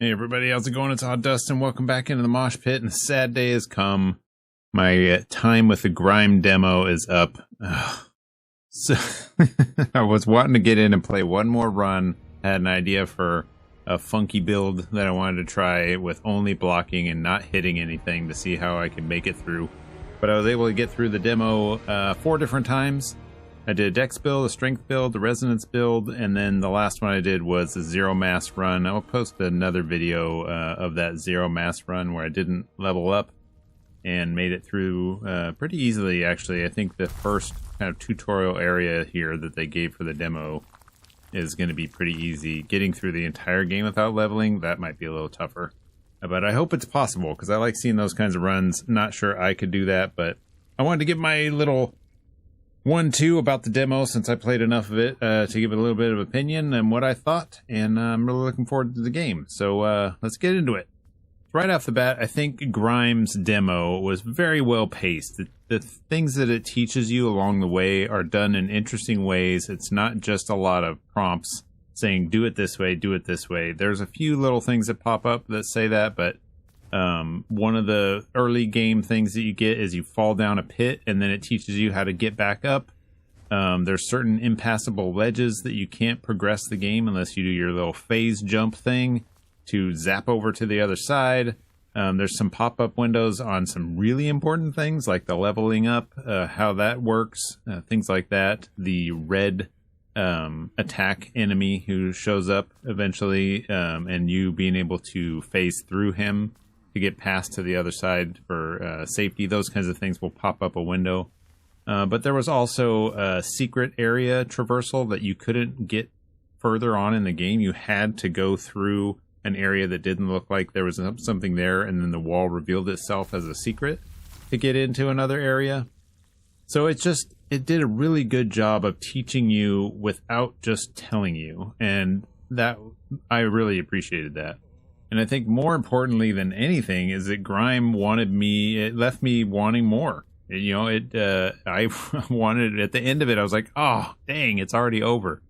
Hey everybody, how's it going? It's Odd Dust and welcome back into the mosh pit, and the sad day has come. My time with the Grime demo is up. So I was wanting to get in and play one more run. I had an idea for a funky build that I wanted to try with only blocking and not hitting anything to see how I could make it through. But I was able to get through the demo 4 different times. I did a dex build, a strength build, a resonance build, and then the last one I did was a zero mass run. I will post another video of that zero mass run where I didn't level up and made it through pretty easily, actually. I think the first kind of tutorial area here that they gave for the demo is going to be pretty easy. Getting through the entire game without leveling, that might be a little tougher. But I hope it's possible, because I like seeing those kinds of runs. Not sure I could do that, but I wanted to give my little 1-2 about the demo since I played enough of it to give it a little bit of opinion and what I thought, and I'm really looking forward to the game. So let's get into it. Right off the bat, I think Grime's demo was very well paced. The things that it teaches you along the way are done in interesting ways. It's not just a lot of prompts saying do it this way, do it this way. There's a few little things that pop up that say that, but one of the early game things that you get is you fall down a pit and then it teaches you how to get back up. There's certain impassable ledges that you can't progress the game unless you do your little phase jump thing to zap over to the other side. There's some pop-up windows on some really important things like the leveling up, how that works, things like that. The red attack enemy who shows up eventually, and you being able to phase through him to get past to the other side for safety. Those kinds of things will pop up a window. But there was also a secret area traversal that you couldn't get further on in the game. You had to go through an area that didn't look like there was something there, and then the wall revealed itself as a secret to get into another area. So it did a really good job of teaching you without just telling you, and that I really appreciated that. And I think more importantly than anything is that Grime it left me wanting more. I wanted, at the end of it, I was like, oh, dang, it's already over.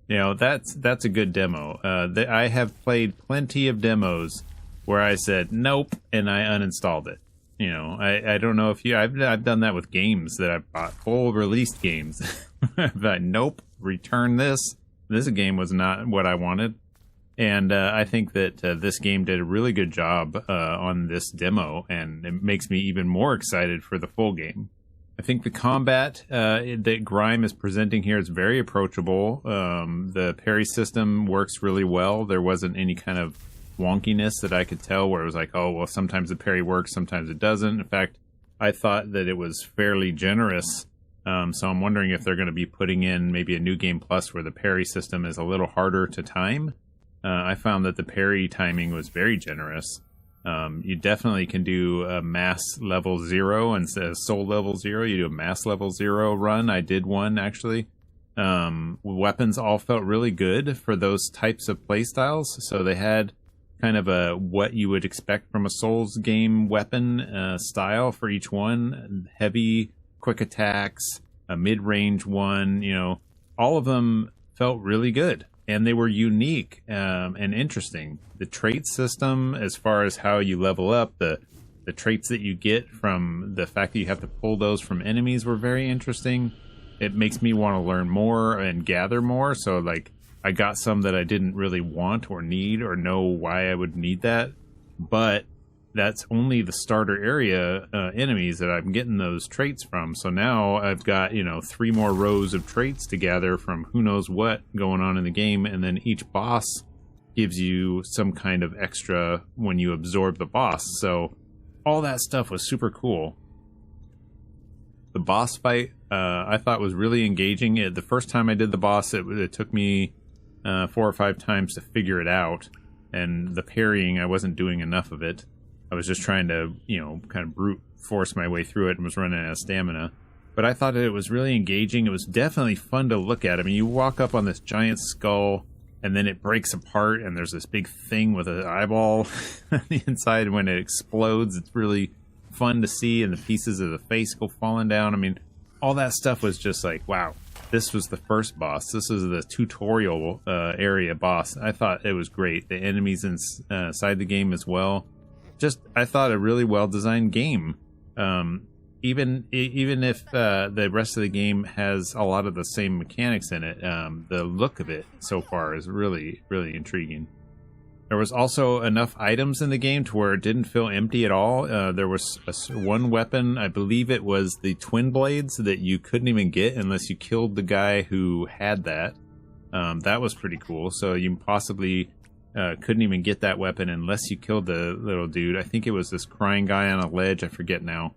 That's a good demo. I have played plenty of demos where I said, nope, and I uninstalled it. I don't know if I've done that with games that I've bought, full released games. But nope, return this. This game was not what I wanted. And I think that this game did a really good job on this demo, and it makes me even more excited for the full game. I think the combat that Grime is presenting here is very approachable. The parry system works really well. There wasn't any kind of wonkiness that I could tell where it was like, oh, well, sometimes the parry works, sometimes it doesn't. In fact, I thought that it was fairly generous. So I'm wondering if they're going to be putting in maybe a new game plus where the parry system is a little harder to time. I found that the parry timing was very generous. You definitely can do a mass level 0 instead of soul level 0. You do a mass level 0 run. I did one, actually. Weapons all felt really good for those types of playstyles. So they had kind of a what you would expect from a Souls game weapon style for each one. Heavy, quick attacks, a mid-range one. All of them felt really good. And they were unique and interesting. The trait system, as far as how you level up, the traits that you get from the fact that you have to pull those from enemies were very interesting. It makes me want to learn more and gather more. So, like, I got some that I didn't really want or need or know why I would need that. But that's only the starter area enemies that I'm getting those traits from. So now I've got, 3 more rows of traits to gather from who knows what going on in the game. And then each boss gives you some kind of extra when you absorb the boss. So all that stuff was super cool. The boss fight I thought was really engaging. The first time I did the boss, it took me 4 or 5 times to figure it out. And the parrying, I wasn't doing enough of it. I was just trying to, kind of brute force my way through it and was running out of stamina. But I thought it was really engaging. It was definitely fun to look at. I mean, you walk up on this giant skull, and then it breaks apart, and there's this big thing with an eyeball on the inside. And when it explodes, it's really fun to see, and the pieces of the face go falling down. I mean, all that stuff was just like, wow. this was the first boss. This is the tutorial area boss. I thought it was great. The enemies inside the game as well. Just, I thought a really well-designed game. Even if the rest of the game has a lot of the same mechanics in it, the look of it so far is really, really intriguing. There was also enough items in the game to where it didn't feel empty at all. There was one weapon, I believe it was the twin blades, that you couldn't even get unless you killed the guy who had that. That was pretty cool. So you possibly couldn't even get that weapon unless you killed the little dude. I think it was this crying guy on a ledge. I forget now.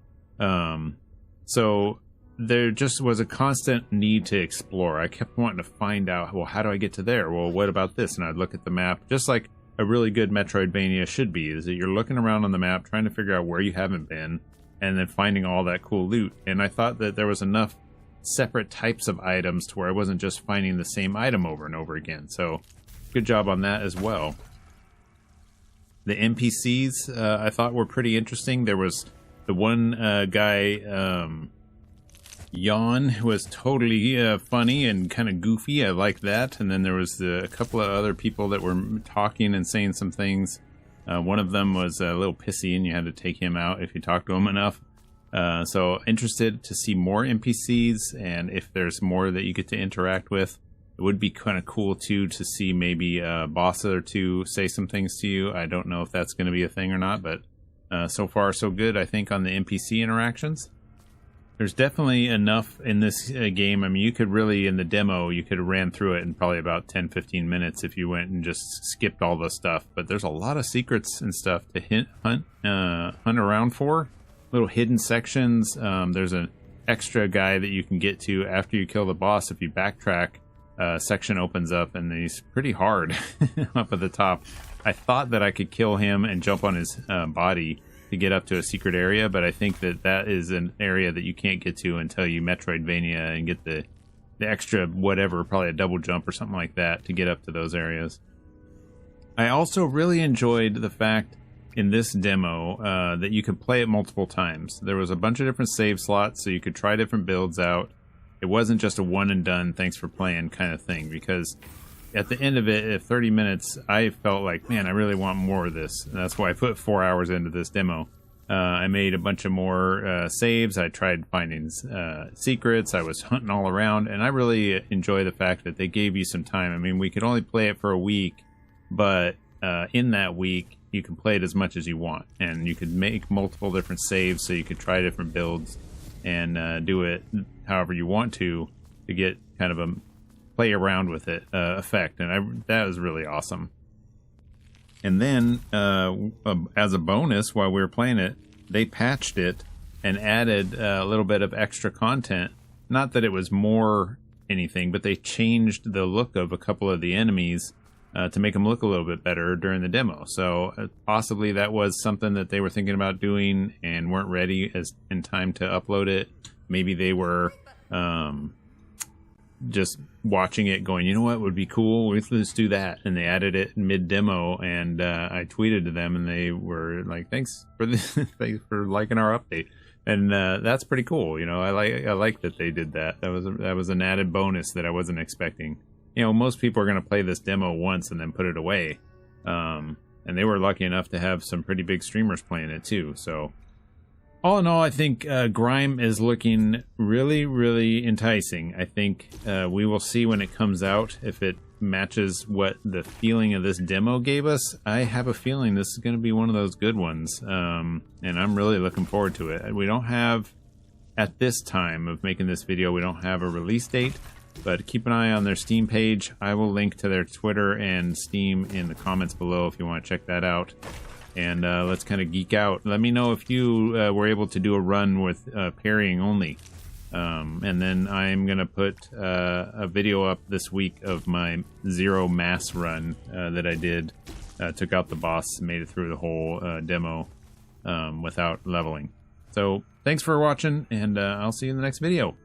So there just was a constant need to explore. I kept wanting to find out, well, how do I get to there? Well, what about this? And I'd look at the map, just like a really good Metroidvania should be, is that you're looking around on the map, trying to figure out where you haven't been, and then finding all that cool loot. And I thought that there was enough separate types of items to where I wasn't just finding the same item over and over again. So good job on that as well. The NPCs I thought were pretty interesting. There was the one guy, Yawn, who was totally funny and kind of goofy. I liked that. And then there was a couple of other people that were talking and saying some things. One of them was a little pissy, and you had to take him out if you talked to him enough. So interested to see more NPCs, and if there's more that you get to interact with. It would be kind of cool, too, to see maybe a boss or two say some things to you. I don't know if that's going to be a thing or not, but so far so good, I think, on the NPC interactions. There's definitely enough in this game. I mean, you could really, in the demo, you could have ran through it in probably about 10-15 minutes if you went and just skipped all the stuff. But there's a lot of secrets and stuff to hunt around for. Little hidden sections. There's an extra guy that you can get to after you kill the boss. If you backtrack, a section opens up, and he's pretty hard up at the top. I thought that I could kill him and jump on his body to get up to a secret area, but I think that is an area that you can't get to until you Metroidvania and get the extra whatever, probably a double jump or something like that to get up to those areas. I also really enjoyed the fact in this demo that you could play it multiple times. There was a bunch of different save slots, so you could try different builds out. It wasn't just a one and done, thanks for playing kind of thing, because at the end of it, at 30 minutes, I felt like, man, I really want more of this. And that's why I put 4 hours into this demo. I made a bunch of more saves. I tried finding secrets. I was hunting all around. And I really enjoy the fact that they gave you some time. I mean, we could only play it for a week. But in that week, you can play it as much as you want. And you could make multiple different saves, so you could try different builds and do it however you want to get kind of a play around with it effect, and that was really awesome. And then as a bonus, while we were playing it, they patched it and added a little bit of extra content. Not that it was more anything, but they changed the look of a couple of the enemies to make them look a little bit better during the demo. So possibly that was something that they were thinking about doing and weren't ready in time to upload it. Maybe they were just watching it going, you know what would be cool, let's do that, and they added it mid-demo, and I tweeted to them, and they were like, thanks for thanks for liking our update. And that's pretty cool. You know, I like that they did that. That was an added bonus that I wasn't expecting. You know, most people are going to play this demo once and then put it away, and they were lucky enough to have some pretty big streamers playing it too. So all in all, I think Grime is looking really, really enticing. I think we will see when it comes out if it matches what the feeling of this demo gave us. I have a feeling this is going to be one of those good ones, and I'm really looking forward to it. We don't have, at this time of making this video, we don't have a release date, but keep an eye on their Steam page. I will link to their Twitter and Steam in the comments below if you want to check that out. And let's kind of geek out. Let me know if you were able to do a run with parrying only. And then I'm going to put a video up this week of my zero mass run that I did. Took out the boss, made it through the whole demo without leveling. So thanks for watching, and I'll see you in the next video.